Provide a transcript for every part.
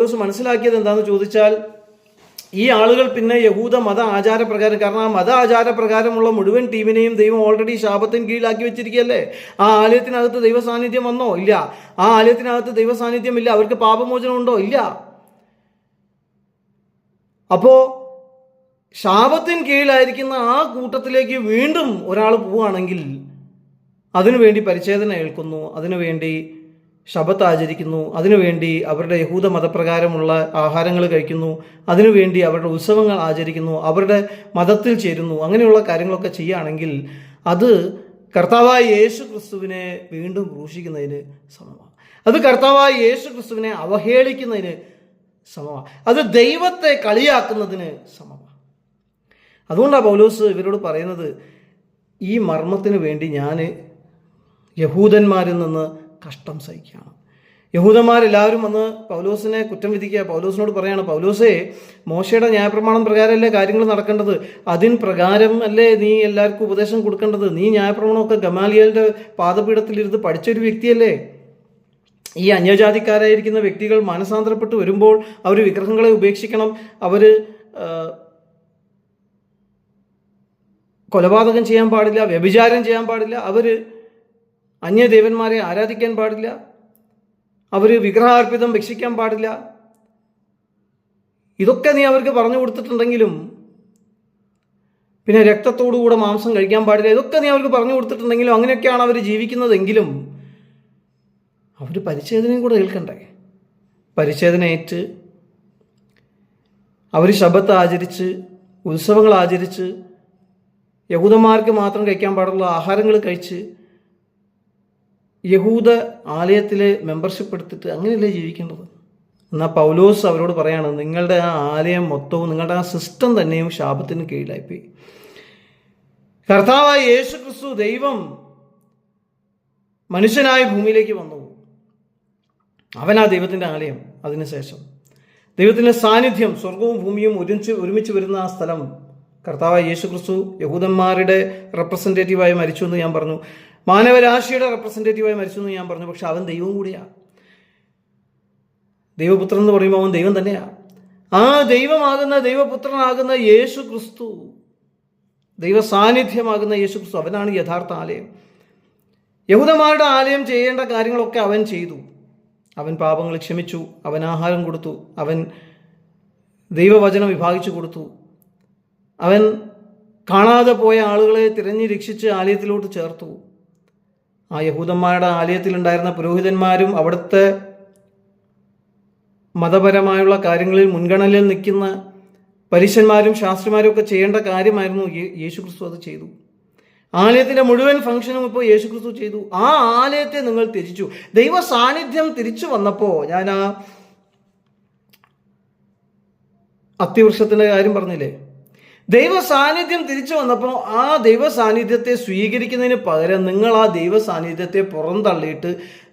പൗലോസ് മനസ്സിലാക്കിയത് എന്താണെന്ന് ചോദിച്ചാൽ, ഈ ആളുകൾ പിന്നെ യഹൂദ മത ആചാരപ്രകാരം, കാരണം ആ മത ആചാരപ്രകാരമുള്ള മുഴുവൻ ടീമിനെയും ദൈവം ഓൾറെഡി ശാപത്തിന് കീഴിലാക്കി വെച്ചിരിക്കുകയല്ലേ. ആ ആലയത്തിനകത്ത് ദൈവ സാന്നിധ്യം വന്നോ? ഇല്ല. ആ ആലയത്തിനകത്ത് ദൈവ സാന്നിധ്യം ഇല്ല. അവർക്ക് പാപമോചനം ഉണ്ടോ? ഇല്ല. അപ്പോ ശാപത്തിന് കീഴിലായിരിക്കുന്ന ആ കൂട്ടത്തിലേക്ക് വീണ്ടും ഒരാൾ പോവുകയാണെങ്കിൽ അതിനുവേണ്ടി പരിച്ഛേദന ഏൽക്കുന്നു, അതിനുവേണ്ടി ശബത്ത് ആചരിക്കുന്നു, അതിനുവേണ്ടി അവരുടെ യഹൂദ മതപ്രകാരമുള്ള ആഹാരങ്ങൾ കഴിക്കുന്നു, അതിനുവേണ്ടി അവരുടെ ഉത്സവങ്ങൾ ആചരിക്കുന്നു, അവരുടെ മതത്തിൽ ചേരുന്നു, അങ്ങനെയുള്ള കാര്യങ്ങളൊക്കെ ചെയ്യുകയാണെങ്കിൽ അത് കർത്താവായ യേശു ക്രിസ്തുവിനെ വീണ്ടും ക്രൂശിക്കുന്നതിന് സമമാണ്. അത് കർത്താവായ യേശു ക്രിസ്തുവിനെ അവഹേളിക്കുന്നതിന് സമമാണ്. അത് ദൈവത്തെ കളിയാക്കുന്നതിന് സമമാണ്. അതുകൊണ്ടാണ് പൗലോസ് ഇവരോട് പറയുന്നത്, ഈ മർമ്മത്തിന് വേണ്ടി ഞാൻ യഹൂദന്മാരിൽ നിന്ന് കഷ്ടം സഹിക്കുകയാണ്. യഹൂദന്മാരെല്ലാവരും വന്ന് പൗലോസിനെ കുറ്റം വിധിക്കുക. പൗലോസിനോട് പറയാണ്, പൗലോസേ, മോശയുടെ ന്യായപ്രമാണം പ്രകാരമല്ലേ കാര്യങ്ങൾ നടക്കേണ്ടത്, അതിൻ പ്രകാരം അല്ലേ നീ എല്ലാവർക്കും ഉപദേശം കൊടുക്കേണ്ടത്. നീ ന്യായപ്രമാണമൊക്കെ ഗമാലിയേലിൻ്റെ പാദപീഠത്തിലിരുന്ന് പഠിച്ചൊരു വ്യക്തിയല്ലേ. ഈ അന്യജാതിക്കാരായിരിക്കുന്ന വ്യക്തികൾ മാനസാന്തരപ്പെട്ട് വരുമ്പോൾ അവർ വിഗ്രഹങ്ങളെ ഉപേക്ഷിക്കണം, അവർ കൊലപാതകം ചെയ്യാൻ പാടില്ല, വ്യഭിചാരം ചെയ്യാൻ പാടില്ല, അവർ അന്യദേവന്മാരെ ആരാധിക്കാൻ പാടില്ല, അവർ വിഗ്രഹാർപ്പിതം ഭക്ഷിക്കാൻ പാടില്ല. ഇതൊക്കെ നീ അവർക്ക് പറഞ്ഞു കൊടുത്തിട്ടുണ്ടെങ്കിലും, പിന്നെ രക്തത്തോടുകൂടെ മാംസം കഴിക്കാൻ പാടില്ല, ഇതൊക്കെ നീ അവർക്ക് പറഞ്ഞു കൊടുത്തിട്ടുണ്ടെങ്കിലും, അങ്ങനെയൊക്കെയാണ് അവർ ജീവിക്കുന്നതെങ്കിലും അവർ പരിച്ഛേദനയും കൂടെ ഏൽക്കണ്ടേ. പരിച്ഛേദന ഏറ്റ് അവർ ശബത്ത് ആചരിച്ച് ഉത്സവങ്ങൾ ആചരിച്ച് യഹൂദന്മാർക്ക് മാത്രം കഴിക്കാൻ പാടുള്ള ആഹാരങ്ങൾ കഴിച്ച് യഹൂദ ആലയത്തിലെ മെമ്പർഷിപ്പ് എടുത്തിട്ട് അങ്ങനെയല്ലേ ജീവിക്കേണ്ടത്. എന്നാൽ പൗലോസ് അവരോട് പറയാണ്, നിങ്ങളുടെ ആ ആലയം മൊത്തവും നിങ്ങളുടെ ആ സിസ്റ്റം തന്നെയും ശാപത്തിന് കീഴിലായിപ്പോയി. കർത്താവായ യേശു ക്രിസ്തു ദൈവം മനുഷ്യനായ ഭൂമിയിലേക്ക് വന്നു. അവനാ ദൈവത്തിൻ്റെ ആലയം. അതിനുശേഷം ദൈവത്തിൻ്റെ സാന്നിധ്യം, സ്വർഗവും ഭൂമിയും ഒരുമിച്ച് വരുന്ന ആ സ്ഥലം, കർത്താവായ യേശു ക്രിസ്തു യഹൂദന്മാരുടെ റെപ്രസെൻറ്റേറ്റീവായി മരിച്ചു എന്ന് ഞാൻ പറഞ്ഞു, മാനവരാശിയുടെ റെപ്രസെൻറ്റേറ്റീവായി മരിച്ചു എന്ന് ഞാൻ പറഞ്ഞു. പക്ഷെ അവൻ ദൈവം കൂടിയാണ്. ദൈവപുത്രൻ എന്ന് പറയുമ്പോൾ അവൻ ദൈവം തന്നെയാണ്. ആ ദൈവമാകുന്ന ദൈവപുത്രനാകുന്ന യേശു ക്രിസ്തു, ദൈവ സാന്നിധ്യമാകുന്ന യേശു ക്രിസ്തു, അവനാണ് യഥാർത്ഥ ആലയം. യഹൂദന്മാരുടെ ആലയം ചെയ്യേണ്ട കാര്യങ്ങളൊക്കെ അവൻ ചെയ്തു. അവൻ പാപങ്ങൾ ക്ഷമിച്ചു, അവൻ ആഹാരം കൊടുത്തു, അവൻ ദൈവവചനം വിഭാഗിച്ചു കൊടുത്തു, അവൻ കാണാതെ പോയ ആളുകളെ തിരഞ്ഞ് രക്ഷിച്ച് ആലയത്തിലോട്ട് ചേർത്തു. ആ യഹൂദന്മാരുടെ ആലയത്തിലുണ്ടായിരുന്ന പുരോഹിതന്മാരും അവിടുത്തെ മതപരമായുള്ള കാര്യങ്ങളിൽ മുൻഗണനയിൽ നിൽക്കുന്ന പരീശന്മാരും ശാസ്ത്രിമാരും ഒക്കെ ചെയ്യേണ്ട കാര്യമായിരുന്നു. യേശു ക്രിസ്തു അത് ചെയ്തു. ആലയത്തിൻ്റെ മുഴുവൻ ഫംഗ്ഷനും ഇപ്പോൾ യേശു ക്രിസ്തു ചെയ്തു. ആ ആലയത്തെ നിങ്ങൾ ത്യജിച്ചു. ദൈവ സാന്നിധ്യം തിരിച്ചു വന്നപ്പോൾ, ഞാൻ ആ അത്തിവൃക്ഷത്തിൻ്റെ കാര്യം പറഞ്ഞില്ലേ, ദൈവ സാന്നിധ്യം തിരിച്ചു വന്നപ്പോൾ ആ ദൈവ സാന്നിധ്യത്തെ സ്വീകരിക്കുന്നതിന് പകരം നിങ്ങൾ ആ ദൈവ സാന്നിധ്യത്തെ പുറന്തള്ളിയിട്ട്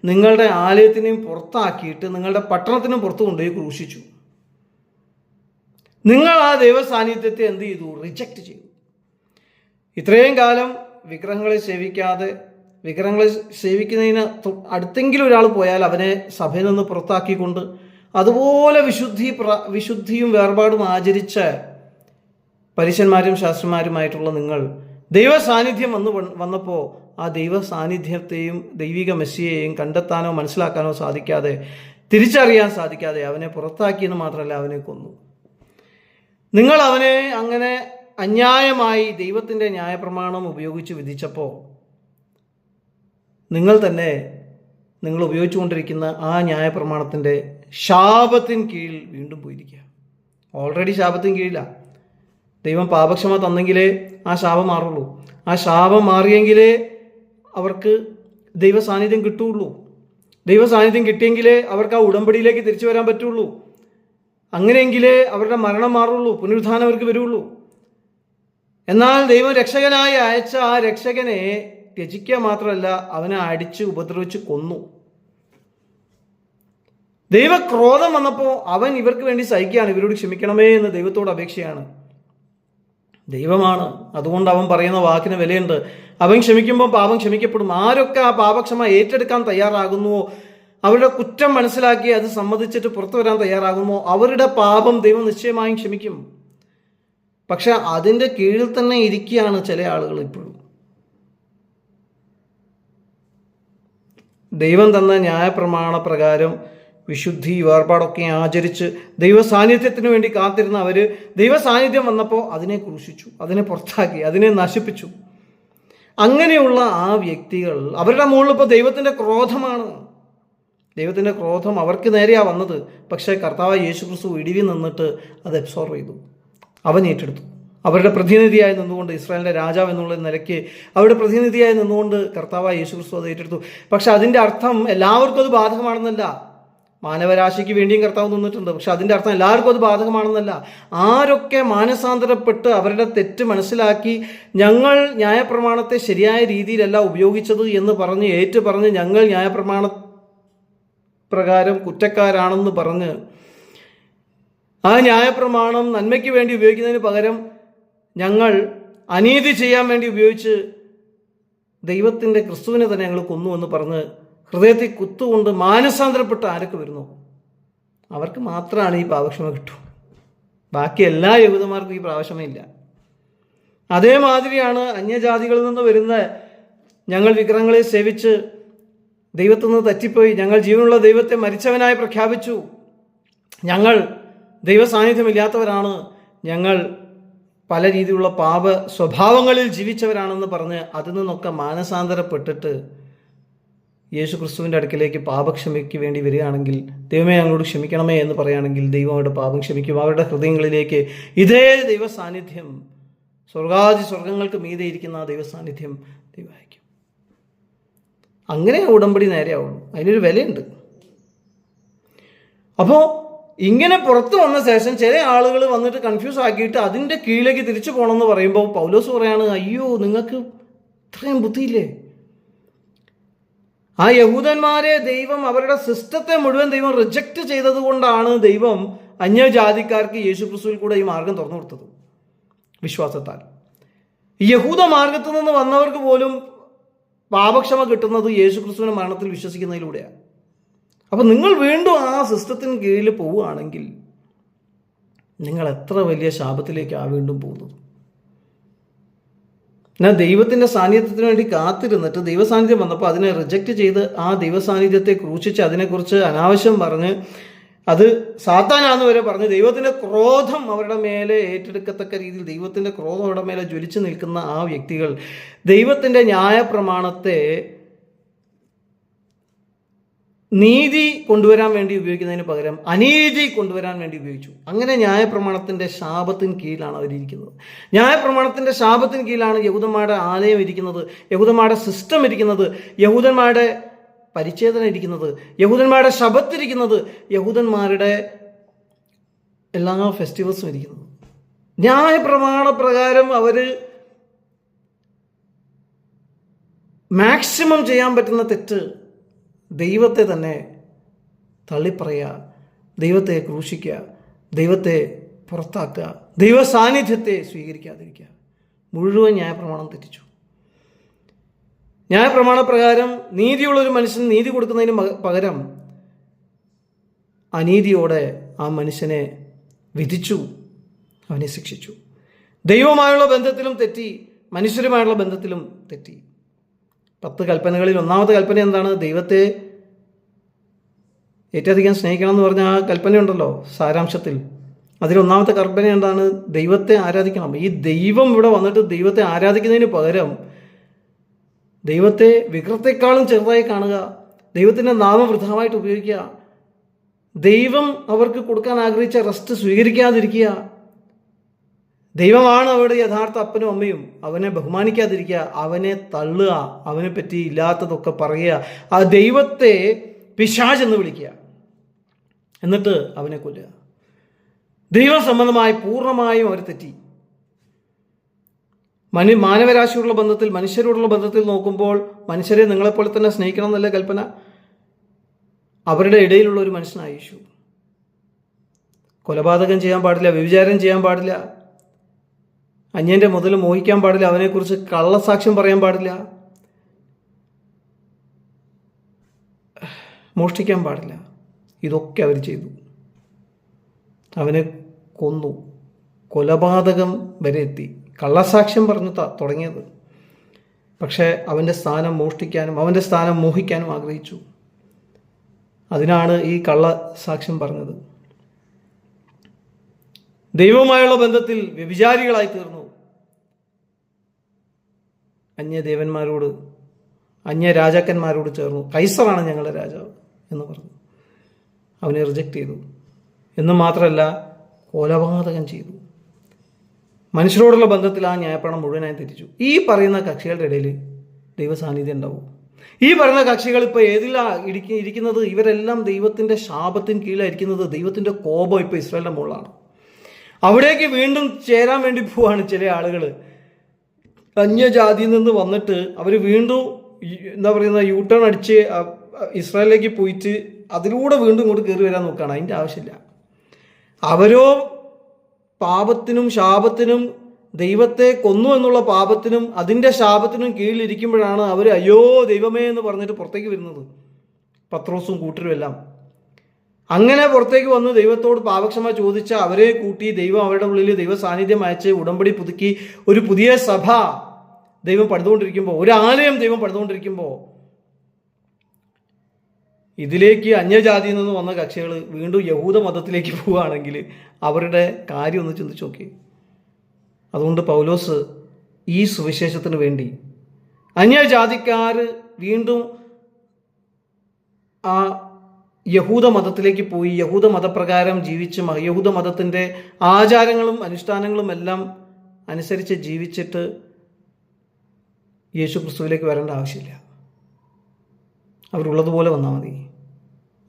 നിങ്ങളുടെ ആലയത്തിനെയും പുറത്താക്കിയിട്ട് നിങ്ങളുടെ പട്ടണത്തിനും പുറത്തു കൊണ്ടുപോയി ക്രൂശിച്ചു. നിങ്ങൾ ആ ദൈവ സാന്നിധ്യത്തെ എന്ത് ചെയ്തു? റിജക്റ്റ് ചെയ്തു. ഇത്രയും കാലം വിഗ്രഹങ്ങളെ സേവിക്കാതെ, വിഗ്രഹങ്ങളെ സേവിക്കുന്നതിന് അടുത്തെങ്കിലും ഒരാൾ പോയാൽ അവനെ സഭയിൽ നിന്ന് പുറത്താക്കിക്കൊണ്ട് അതുപോലെ വിശുദ്ധിയും വേർപാടും ആചരിച്ച പരീശന്മാരും ശാസ്ത്രന്മാരുമായിട്ടുള്ള നിങ്ങൾ ദൈവ സാന്നിധ്യം വന്നപ്പോൾ ആ ദൈവ സാന്നിധ്യത്തെയും ദൈവിക മെസ്സിയെയും കണ്ടെത്താനോ മനസ്സിലാക്കാനോ സാധിക്കാതെ, തിരിച്ചറിയാൻ സാധിക്കാതെ അവനെ പുറത്താക്കിയെന്ന് മാത്രമല്ല, അവനെ കൊന്നു. നിങ്ങൾ അവനെ അങ്ങനെ അന്യായമായി ദൈവത്തിൻ്റെ ന്യായപ്രമാണം ഉപയോഗിച്ച് വിധിച്ചപ്പോൾ നിങ്ങൾ ഉപയോഗിച്ചുകൊണ്ടിരിക്കുന്ന ആ ന്യായപ്രമാണത്തിൻ്റെ ശാപത്തിന് കീഴിൽ വീണ്ടും പോയിരിക്കുക. ഓൾറെഡി ശാപത്തിന് കീഴിലാണ്. ദൈവം പാപക്ഷമ തന്നെങ്കിലേ ആ ശാപം മാറുള്ളൂ. ആ ശാപം മാറിയെങ്കിലേ അവർക്ക് ദൈവ സാന്നിധ്യം കിട്ടുള്ളൂ. ദൈവ സാന്നിധ്യം കിട്ടിയെങ്കിലേ അവർക്ക് ആ ഉടമ്പടിയിലേക്ക് തിരിച്ചു വരാൻ പറ്റുള്ളൂ. അങ്ങനെയെങ്കിലേ അവരുടെ മരണം മാറുള്ളൂ, പുനരുത്ഥാനം അവർക്ക് വരുള്ളൂ. എന്നാൽ ദൈവം രക്ഷകനായി അയച്ച ആ രക്ഷകനെ ത്യജിക്കുക മാത്രമല്ല, അവനെ അടിച്ച് ഉപദ്രവിച്ച് കൊന്നു. ദൈവക്രോധം വന്നപ്പോൾ അവൻ ഇവർക്ക് വേണ്ടി സഹിക്കുകയാണ്, ഇവരോട് ക്ഷമിക്കണമേ എന്ന് ദൈവത്തോട് അപേക്ഷയാണ്. ദൈവമാണ്, അതുകൊണ്ട് അവൻ പറയുന്ന വാക്കിന് വിലയുണ്ട്. അവൻ ക്ഷമിക്കുമ്പോൾ പാപം ക്ഷമിക്കപ്പെടും. ആരൊക്കെ ആ പാപക്ഷമ ഏറ്റെടുക്കാൻ തയ്യാറാകുന്നുവോ അവരുടെ കുറ്റം മനസ്സിലാക്കി അത് സമ്മതിച്ചിട്ട് പുറത്തു വരാൻ തയ്യാറാകുമോ, അവരുടെ പാപം ദൈവം നിശ്ചയമായും ക്ഷമിക്കും. പക്ഷെ അതിൻ്റെ കീഴിൽ തന്നെ ഇരിക്കുകയാണ് ചില ആളുകൾ ഇപ്പോഴും. ദൈവം തന്ന ന്യായപ്രമാണ പ്രകാരം വിശുദ്ധി വേർപാടൊക്കെ ആചരിച്ച് ദൈവ സാന്നിധ്യത്തിന് വേണ്ടി കാത്തിരുന്ന അവർ ദൈവ സാന്നിധ്യം വന്നപ്പോൾ അതിനെ ക്രൂശിച്ചു, അതിനെ പുറത്താക്കി, അതിനെ നശിപ്പിച്ചു. അങ്ങനെയുള്ള ആ വ്യക്തികൾ, അവരുടെ മുകളിൽ ഇപ്പോൾ ദൈവത്തിൻ്റെ ക്രോധമാണ്. ദൈവത്തിൻ്റെ ക്രോധം അവർക്ക് നേരെയാണ് വന്നത്. പക്ഷേ കർത്താവ് യേശുക്രിസ്തു ഇടിവി നിന്നിട്ട് അത് അബ്സോർവ് ചെയ്തു, അവൻ ഏറ്റെടുത്തു. അവരുടെ പ്രതിനിധിയായി നിന്നുകൊണ്ട്, ഇസ്രായേലിൻ്റെ രാജാവ് എന്നുള്ള നിലയ്ക്ക് അവരുടെ പ്രതിനിധിയായി നിന്നുകൊണ്ട് കർത്താവ് യേശുക്രിസ്തു അത് ഏറ്റെടുത്തു. പക്ഷെ അതിൻ്റെ അർത്ഥം എല്ലാവർക്കും അത് ബാധകമാണെന്നല്ല. മാനവരാശിക്ക് വേണ്ടിയും കർത്താവ് നിന്നിട്ടുണ്ട്. പക്ഷെ അതിൻ്റെ അർത്ഥം എല്ലാവർക്കും അത് ബാധകമാണെന്നല്ല. ആരൊക്കെ മാനസാന്തരപ്പെട്ട് അവരുടെ തെറ്റ് മനസ്സിലാക്കി ഞങ്ങൾ ന്യായപ്രമാണത്തെ ശരിയായ രീതിയിലല്ല ഉപയോഗിച്ചത് എന്ന് പറഞ്ഞ് ഏറ്റുപറഞ്ഞ് ഞങ്ങൾ ന്യായപ്രമാണ പ്രകാരം കുറ്റക്കാരാണെന്ന് പറഞ്ഞ് ആ ന്യായപ്രമാണം നന്മയ്ക്ക് വേണ്ടി ഉപയോഗിക്കുന്നതിന് പകരം ഞങ്ങൾ അനീതി ചെയ്യാൻ വേണ്ടി ഉപയോഗിച്ച് ദൈവത്തിൻ്റെ ക്രിസ്തുവിനെ തന്നെ ഞങ്ങൾ കൊന്നു എന്ന് പറഞ്ഞ് ഹൃദയത്തിൽ കുത്തുകൊണ്ട് മാനസാന്തരപ്പെട്ട് ആരൊക്കെ വരുന്നു അവർക്ക് മാത്രമാണ് ഈ പാപക്ഷമ കിട്ടും. ബാക്കി എല്ലാ യഹൂദന്മാർക്കും ഈ പ്രാവശ്യമേ അതേമാതിരിയാണ് അന്യജാതികളിൽ നിന്ന് വരുന്ന ഞങ്ങൾ വിഗ്രഹങ്ങളെ സേവിച്ച് ദൈവത്തിൽ നിന്ന് തെറ്റിപ്പോയി, ഞങ്ങൾ ജീവനുള്ള ദൈവത്തെ മരിച്ചവനായി പ്രഖ്യാപിച്ചു, ഞങ്ങൾ ദൈവ സാന്നിധ്യമില്ലാത്തവരാണ്, ഞങ്ങൾ പല രീതിയിലുള്ള പാപ സ്വഭാവങ്ങളിൽ ജീവിച്ചവരാണെന്ന് പറഞ്ഞ് അതിൽ നിന്നൊക്കെ മാനസാന്തരപ്പെട്ടിട്ട് യേശു ക്രിസ്തുവിൻ്റെ അടുക്കിലേക്ക് പാപക്ഷമയ്ക്ക് വേണ്ടി വരികയാണെങ്കിൽ, ദൈവമേ ഞങ്ങളോട് ക്ഷമിക്കണമേ എന്ന് പറയുകയാണെങ്കിൽ ദൈവം അവരുടെ പാപം ക്ഷമിക്കും. അവരുടെ ഹൃദയങ്ങളിലേക്ക് ഇതേ ദൈവ സാന്നിധ്യം, സ്വർഗങ്ങൾക്ക് മീതെ ഇരിക്കുന്ന ആ ദൈവ സാന്നിധ്യം ദൈവം അയക്കും. അങ്ങനെ ഉടമ്പടി നേരെയാവുള്ളൂ. അതിനൊരു വിലയുണ്ട്. അപ്പോൾ ഇങ്ങനെ പുറത്തു വന്ന ശേഷം ചില ആളുകൾ വന്നിട്ട് കൺഫ്യൂസ് ആക്കിയിട്ട് അതിൻ്റെ കീഴിലേക്ക് തിരിച്ചു പോകണമെന്ന് പറയുമ്പോൾ പൗലോസ് പറയാണ്, അയ്യോ നിങ്ങൾക്ക് ഇത്രയും ബുദ്ധിയില്ലേ? ആ യഹൂദന്മാരെ ദൈവം അവരുടെ സിസ്റ്റത്തെ മുഴുവൻ ദൈവം റിജക്റ്റ് ചെയ്തത് കൊണ്ടാണ് ദൈവം അന്യജാതിക്കാർക്ക് യേശുക്രിസ്തുവിൽ കൂടെ ഈ മാർഗം തുറന്നു കൊടുത്തത്. വിശ്വാസത്താൽ യഹൂദ മാർഗത്തിൽ നിന്ന് വന്നവർക്ക് പോലും പാപക്ഷമ കിട്ടുന്നത് യേശുക്രിസ്തുവിന്റെ മരണത്തിൽ വിശ്വസിക്കുന്നതിലൂടെയാണ്. അപ്പം നിങ്ങൾ വീണ്ടും ആ സിസ്റ്റത്തിന് കീഴിൽ പോവുകയാണെങ്കിൽ നിങ്ങൾ എത്ര വലിയ ശാപത്തിലേക്കാണ് വീണ്ടും പോകുന്നത്. ഞാൻ ദൈവത്തിൻ്റെ സാന്നിധ്യത്തിന് വേണ്ടി കാത്തിരുന്നിട്ട് ദൈവസാന്നിധ്യം വന്നപ്പോൾ അതിനെ റിജക്റ്റ് ചെയ്ത് ആ ദൈവസാന്നിധ്യത്തെ ക്രൂശിച്ച് അതിനെക്കുറിച്ച് അനാവശ്യം പറഞ്ഞ് അത് സാത്താനാന്ന് വരെ പറഞ്ഞ് ദൈവത്തിൻ്റെ ക്രോധം അവരുടെ മേലെ ഏറ്റെടുക്കത്തക്ക രീതിയിൽ ദൈവത്തിൻ്റെ ക്രോധം അവരുടെ മേലെ ജ്വലിച്ചു നിൽക്കുന്ന ആ വ്യക്തികൾ ദൈവത്തിൻ്റെ ന്യായപ്രമാണത്തെ നീതി കൊണ്ടുവരാൻ വേണ്ടി ഉപയോഗിക്കുന്നതിന് പകരം അനീതി കൊണ്ടുവരാൻ വേണ്ടി ഉപയോഗിച്ചു. അങ്ങനെ ന്യായപ്രമാണത്തിൻ്റെ ശാപത്തിന് കീഴിലാണ് അവരിയ്ക്കുന്നത്. ന്യായപ്രമാണത്തിൻ്റെ ശാപത്തിന് കീഴിലാണ് യഹൂദന്മാരുടെ ആലയം ഇരിക്കുന്നത്, യഹൂദന്മാരുടെ സിസ്റ്റം ഇരിക്കുന്നത്, യഹൂദന്മാരുടെ പരിച്ഛേദന ഇരിക്കുന്നത്, യഹൂദന്മാരുടെ ശബത്തിരിക്കുന്നത്, യഹൂദന്മാരുടെ എല്ലാ ഫെസ്റ്റിവൽസും ഇരിക്കുന്നത്. ന്യായപ്രമാണ പ്രകാരം അവർ മാക്സിമം ചെയ്യാൻ പറ്റുന്ന തെറ്റ് ദൈവത്തെ തന്നെ തള്ളിപ്പറയുക, ദൈവത്തെ ക്രൂശിക്കുക, ദൈവത്തെ പുറത്താക്കുക, ദൈവ സാന്നിധ്യത്തെ സ്വീകരിക്കാതിരിക്കുക. മുഴുവൻ ന്യായപ്രമാണം തെറ്റിച്ചു. ന്യായപ്രമാണ പ്രകാരം നീതിയുള്ളൊരു മനുഷ്യന് നീതി കൊടുക്കുന്നതിന് പകരം അനീതിയോടെ ആ മനുഷ്യനെ വിധിച്ചു, അവനെ ശിക്ഷിച്ചു. ദൈവമായുള്ള ബന്ധത്തിലും തെറ്റി, മനുഷ്യരുമായുള്ള ബന്ധത്തിലും തെറ്റി. 10 കൽപ്പനകളിൽ ഒന്നാമത്തെ കൽപ്പന എന്താണ്? ദൈവത്തെ ഏറ്റവും സ്നേഹിക്കണം എന്ന് പറഞ്ഞ ആ കൽപ്പനയുണ്ടല്ലോ സാരാംശത്തിൽ. അതിലൊന്നാമത്തെ കൽപ്പന എന്താണ്? ദൈവത്തെ ആരാധിക്കണം. ഈ ദൈവം ഇവിടെ വന്നിട്ട് ദൈവത്തെ ആരാധിക്കുന്നതിന് പകരം ദൈവത്തെ വിഗ്രഹത്തെക്കാളും ചെറുതായി കാണുക, ദൈവത്തിൻ്റെ നാമം വൃഥാവായിട്ട് ഉപയോഗിക്കുക, ദൈവം അവർക്ക് കൊടുക്കാൻ ആഗ്രഹിച്ച റെസ്റ്റ് സ്വീകരിക്കാതിരിക്കുക, ദൈവമാണ് അവരുടെ യഥാർത്ഥ അപ്പനും അമ്മയും, അവനെ ബഹുമാനിക്കാതിരിക്കുക, അവനെ തള്ളുക, അവനെ പറ്റി ഇല്ലാത്തതൊക്കെ പറയുക, ആ ദൈവത്തെ പിശാചെന്ന് വിളിക്കുക, എന്നിട്ട് അവനെ കൊല്ലുക. ദൈവം സംബന്ധമായി പൂർണ്ണമായും അവർ തെറ്റി. മാനവരാശിയോടുള്ള ബന്ധത്തിൽ, മനുഷ്യരോടുള്ള ബന്ധത്തിൽ നോക്കുമ്പോൾ മനുഷ്യരെ നിങ്ങളെപ്പോലെ തന്നെ സ്നേഹിക്കണം എന്നല്ല കൽപ്പന. അവരുടെ ഇടയിലുള്ള ഒരു മനുഷ്യനായ യേശു. കൊലപാതകം ചെയ്യാൻ പാടില്ല, വ്യഭിചാരം ചെയ്യാൻ പാടില്ല, അന്യൻ്റെ മുതൽ മോഹിക്കാൻ പാടില്ല, അവനെക്കുറിച്ച് കള്ളസാക്ഷ്യം പറയാൻ പാടില്ല, മോഷ്ടിക്കാൻ പാടില്ല. ഇതൊക്കെ അവർ ചെയ്തു. അവനെ കൊന്നു. കൊലപാതകം വരെ എത്തി. കള്ളസാക്ഷ്യം പറഞ്ഞു തുടങ്ങിയത്. പക്ഷേ അവൻ്റെ സ്ഥാനം മോഷ്ടിക്കാനും അവൻ്റെ സ്ഥാനം മോഹിക്കാനും ആഗ്രഹിച്ചു. അതിനാണ് ഈ കള്ളസാക്ഷ്യം പറഞ്ഞത്. ദൈവവുമായുള്ള ബന്ധത്തിൽ വ്യഭിചാരികളായി തീർന്നു. അന്യദേവന്മാരോട്, അന്യ രാജാക്കന്മാരോട് ചേർന്നു. കൈസറാണ് ഞങ്ങളുടെ രാജാവ് എന്ന് പറഞ്ഞു. അവനെ റിജക്റ്റ് ചെയ്തു. എന്ന് മാത്രമല്ല, കൊലപാതകം ചെയ്തു. മനുഷ്യരോടുള്ള ബന്ധത്തിൽ ആ ന്യായപ്രമാണം മുഴുവനായി തെറ്റിച്ചു. ഈ പറയുന്ന കക്ഷികളുടെ ഇടയിൽ ദൈവ സാന്നിധ്യം ഉണ്ടാവും. ഈ പറയുന്ന കക്ഷികൾ ഇപ്പോൾ ഏതിലാണ് ഇരിക്കുന്നത്? ഇവരെല്ലാം ദൈവത്തിൻ്റെ ശാപത്തിന് കീഴിലായിരിക്കുന്നത്. ദൈവത്തിൻ്റെ കോപം ഇപ്പോൾ ഇസ്രായേലിൻ്റെ മുകളിലാണ്. അവിടേക്ക് വീണ്ടും ചേരാൻ വേണ്ടി പോവാണ് ചില ആളുകൾ. അന്യജാതിയിൽ നിന്ന് വന്നിട്ട് അവർ വീണ്ടും യൂട്ടേൺ അടിച്ച് ഇസ്രായേലിലേക്ക് പോയിട്ട് അതിലൂടെ വീണ്ടും ഇങ്ങോട്ട് കയറി വരാൻ നോക്കുകയാണ്. അതിൻ്റെ ആവശ്യമില്ല. അവരോ പാപത്തിനും ശാപത്തിനും, ദൈവത്തെ കൊന്നു എന്നുള്ള പാപത്തിനും അതിൻ്റെ ശാപത്തിനും കീഴിലിരിക്കുമ്പോഴാണ് അവർ അയ്യോ ദൈവമേ എന്ന് പറഞ്ഞിട്ട് പുറത്തേക്ക് വരുന്നത്. പത്രോസും കൂട്ടരും എല്ലാം അങ്ങനെ പുറത്തേക്ക് വന്ന് ദൈവത്തോട് പാപക്ഷമ ചോദിച്ച അവരെ കൂട്ടി ദൈവം അവരുടെ ഉള്ളിൽ ദൈവ സാന്നിധ്യം അയച്ച് ഉടമ്പടി പുതുക്കി ഒരു പുതിയ സഭ ദൈവം പണിതുകൊണ്ടിരിക്കുമ്പോൾ, ഒരു ആലയം ദൈവം പണിതുകൊണ്ടിരിക്കുമ്പോൾ, ഇതിലേക്ക് അന്യജാതിയിൽ നിന്ന് വന്ന കക്ഷികൾ വീണ്ടും യഹൂദ മതത്തിലേക്ക് പോവുകയാണെങ്കിൽ അവരുടെ കാര്യം ഒന്ന് ചിന്തിച്ച് നോക്കി. അതുകൊണ്ട് പൗലോസ് ഈ സുവിശേഷത്തിന് വേണ്ടി അന്യജാതിക്കാർ വീണ്ടും ആ യഹൂദ മതത്തിലേക്ക് പോയി യഹൂദ മതപ്രകാരം ജീവിച്ച് യഹൂദ മതത്തിൻ്റെ ആചാരങ്ങളും അനുഷ്ഠാനങ്ങളും എല്ലാം അനുസരിച്ച് ജീവിച്ചിട്ട് യേശു ക്രിസ്തുവിലേക്ക് വരേണ്ട ആവശ്യമില്ല. അവരുള്ളതുപോലെ വന്നാൽ മതി.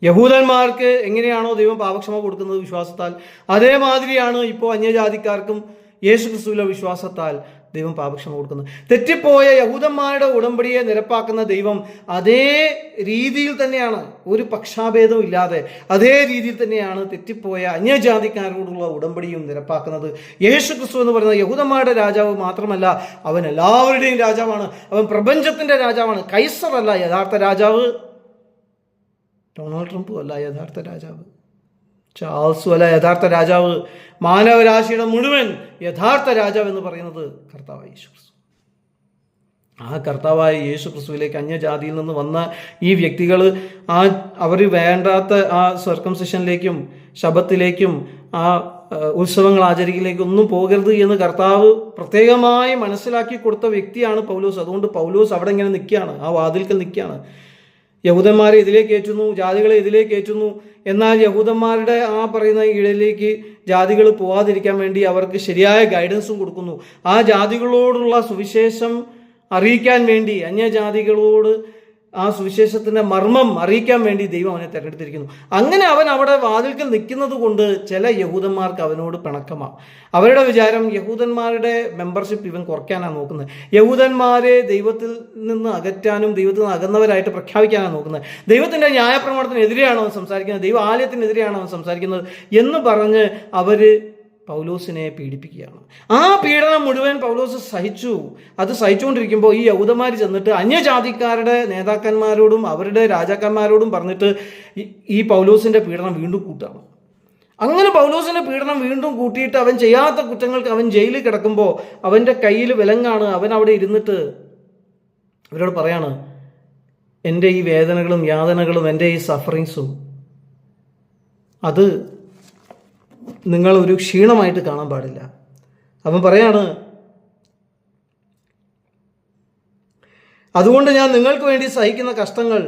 യഹൂദന്മാർക്ക് എങ്ങനെയാണോ ദൈവം പാപക്ഷമ കൊടുക്കുന്നത് വിശ്വാസത്താൽ, അതേമാതിരിയാണ് ഇപ്പോൾ അന്യജാതിക്കാർക്കും യേശു ക്രിസ്തുവിലെ വിശ്വാസത്താൽ ദൈവം പാപക്ഷമ കൊടുക്കുന്നത്. തെറ്റിപ്പോയ യഹൂദന്മാരുടെ ഉടമ്പടിയെ നിരപ്പാക്കുന്ന ദൈവം അതേ രീതിയിൽ തന്നെയാണ്, ഒരു പക്ഷാഭേദവും ഇല്ലാതെ അതേ രീതിയിൽ തന്നെയാണ് തെറ്റിപ്പോയ അന്യജാതിക്കാരോടുള്ള ഉടമ്പടിയും നിരപ്പാക്കുന്നത്. യേശു ക്രിസ്തു എന്ന് പറയുന്നത് യഹൂദന്മാരുടെ രാജാവ് മാത്രമല്ല, അവൻ എല്ലാവരുടെയും രാജാവാണ്. അവൻ പ്രപഞ്ചത്തിൻ്റെ രാജാവാണ്. കൈസറല്ല യഥാർത്ഥ രാജാവ്. ഡൊണാൾഡ് ട്രംപും അല്ല യഥാർത്ഥ രാജാവ്. ചാൾസും അല്ല യഥാർത്ഥ രാജാവ്. മാനവരാശിയുടെ മുഴുവൻ യഥാർത്ഥ രാജാവ് എന്ന് പറയുന്നത് കർത്താവായ യേശു ക്രിസ്തു. ആ കർത്താവായ യേശു ക്രിസ്തുവിലേക്ക് അന്യജാതിയിൽ നിന്ന് വന്ന ഈ വ്യക്തികൾ അവർ വേണ്ടാത്ത ആ സർക്കംസിഷനിലേക്കും ശബത്തിലേക്കും ആ ഉത്സവങ്ങൾ ആചരിക്കലേക്കും ഒന്നും പോകരുത് എന്ന് കർത്താവ് പ്രത്യേകമായി മനസ്സിലാക്കി കൊടുത്ത വ്യക്തിയാണ് പൗലോസ്. അതുകൊണ്ട് പൗലോസ് അവിടെ ഇങ്ങനെ നിൽക്കുകയാണ്, ആ വാതിൽക്കൽ നിൽക്കുകയാണ്. യഹൂദന്മാരെ ഇതിലേക്ക് ഏറ്റുന്നു, ജാതികളെ ഇതിലേക്ക് ഏറ്റുന്നു. എന്നാൽ യഹൂദന്മാരുടെ ആ പറയുന്ന ഇടയിലേക്ക് ജാതികൾ പോവാതിരിക്കാൻ വേണ്ടി അവർക്ക് ശരിയായ ഗൈഡൻസും കൊടുക്കുന്നു. ആ ജാതികളോടുള്ള സുവിശേഷം അറിയിക്കാൻ വേണ്ടി, അന്യജാതികളോട് ആ സുവിശേഷത്തിൻ്റെ മർമ്മം അറിയിക്കാൻ വേണ്ടി ദൈവം അവനെ തിരഞ്ഞെടുത്തിരിക്കുന്നു. അങ്ങനെ അവൻ അവിടെ വാതിൽക്കൽ നിൽക്കുന്നത് കൊണ്ട് ചില യഹൂദന്മാർക്ക് അവനോട് പിണക്കമാണ്. അവരുടെ വിചാരം യഹൂദന്മാരുടെ മെമ്പർഷിപ്പ് ഇവൻ കുറയ്ക്കാനാണ് നോക്കുന്നത്. യഹൂദന്മാരെ ദൈവത്തിൽ നിന്ന് അകറ്റാനും ദൈവത്തിൽ നിന്ന് അകന്നവരായിട്ട് പ്രഖ്യാപിക്കാനാണ് നോക്കുന്നത്. ദൈവത്തിൻ്റെ ന്യായപ്രമാണത്തിനെതിരെയാണോ അവൻ സംസാരിക്കുന്നത്, ദൈവ ആലയത്തിനെതിരെയാണോ അവൻ സംസാരിക്കുന്നത് എന്ന് പറഞ്ഞ് അവർ പൗലോസിനെ പീഡിപ്പിക്കുകയാണ്. ആ പീഡനം മുഴുവൻ പൗലോസ് സഹിച്ചു. അത് സഹിച്ചുകൊണ്ടിരിക്കുമ്പോൾ ഈ യഹൂദന്മാർ ചെന്നിട്ട് അന്യജാതിക്കാരുടെ നേതാക്കന്മാരോടും അവരുടെ രാജാക്കന്മാരോടും പറഞ്ഞിട്ട് ഈ പൗലോസിൻ്റെ പീഡനം വീണ്ടും കൂട്ടുകയാണ്. അങ്ങനെ പൗലോസിൻ്റെ പീഡനം വീണ്ടും കൂട്ടിയിട്ട് അവൻ ചെയ്യാത്ത കുറ്റങ്ങൾക്ക് അവൻ ജയിലിൽ കിടക്കുമ്പോൾ അവൻ്റെ കയ്യിൽ വിലങ്ങാണ്. അവൻ അവിടെ ഇരുന്നിട്ട് അവരോട് പറയാണ്, എൻ്റെ ഈ വേദനകളും യാതനകളും എൻ്റെ ഈ സഫറിങ്സും അത് നിങ്ങൾ ഒരു ക്ഷീണമായിട്ട് കാണാൻ പാടില്ല. അവൻ പറയാണ്, അതുകൊണ്ട് ഞാൻ നിങ്ങൾക്ക് വേണ്ടി സഹിക്കുന്ന കഷ്ടങ്ങൾ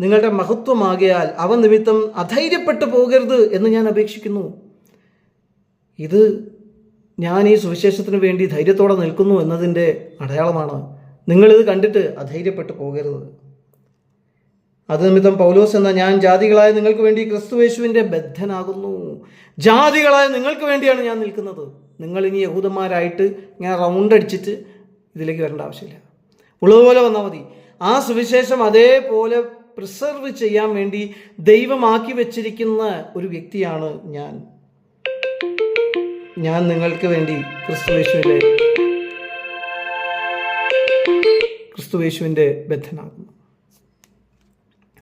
നിങ്ങളുടെ മഹത്വമാകിയാൽ അവ നിമിത്തം അധൈര്യപ്പെട്ടു പോകരുത് എന്ന് ഞാൻ അപേക്ഷിക്കുന്നു. ഇത് ഞാൻ ഈ സുവിശേഷത്തിന് വേണ്ടി ധൈര്യത്തോടെ നിൽക്കുന്നു എന്നതിൻ്റെ അടയാളമാണ്. നിങ്ങളിത് കണ്ടിട്ട് അധൈര്യപ്പെട്ടു പോകരുത്. അത് നിമിത്തം പൗലോസ് എന്ന ഞാൻ ജാതികളായ നിങ്ങൾക്ക് വേണ്ടി ക്രിസ്തുയേശുവിൻ്റെ ബദ്ധനാകുന്നു. ജാതികളായ നിങ്ങൾക്ക് വേണ്ടിയാണ് ഞാൻ നിൽക്കുന്നത്. നിങ്ങൾ ഇനി യഹൂദന്മാരായിട്ട് ഞാൻ റൗണ്ട് അടിച്ചിട്ട് ഇതിലേക്ക് വരേണ്ട ആവശ്യമില്ല. ഉള്ളതുപോലെ വന്നാൽ മതി. ആ സുവിശേഷം അതേപോലെ പ്രിസർവ് ചെയ്യാൻ വേണ്ടി ദൈവമാക്കി വെച്ചിരിക്കുന്ന ഒരു വ്യക്തിയാണ് ഞാൻ നിങ്ങൾക്ക് വേണ്ടി ക്രിസ്തുയേശുവിൻ്റെ ബദ്ധനാകുന്നു.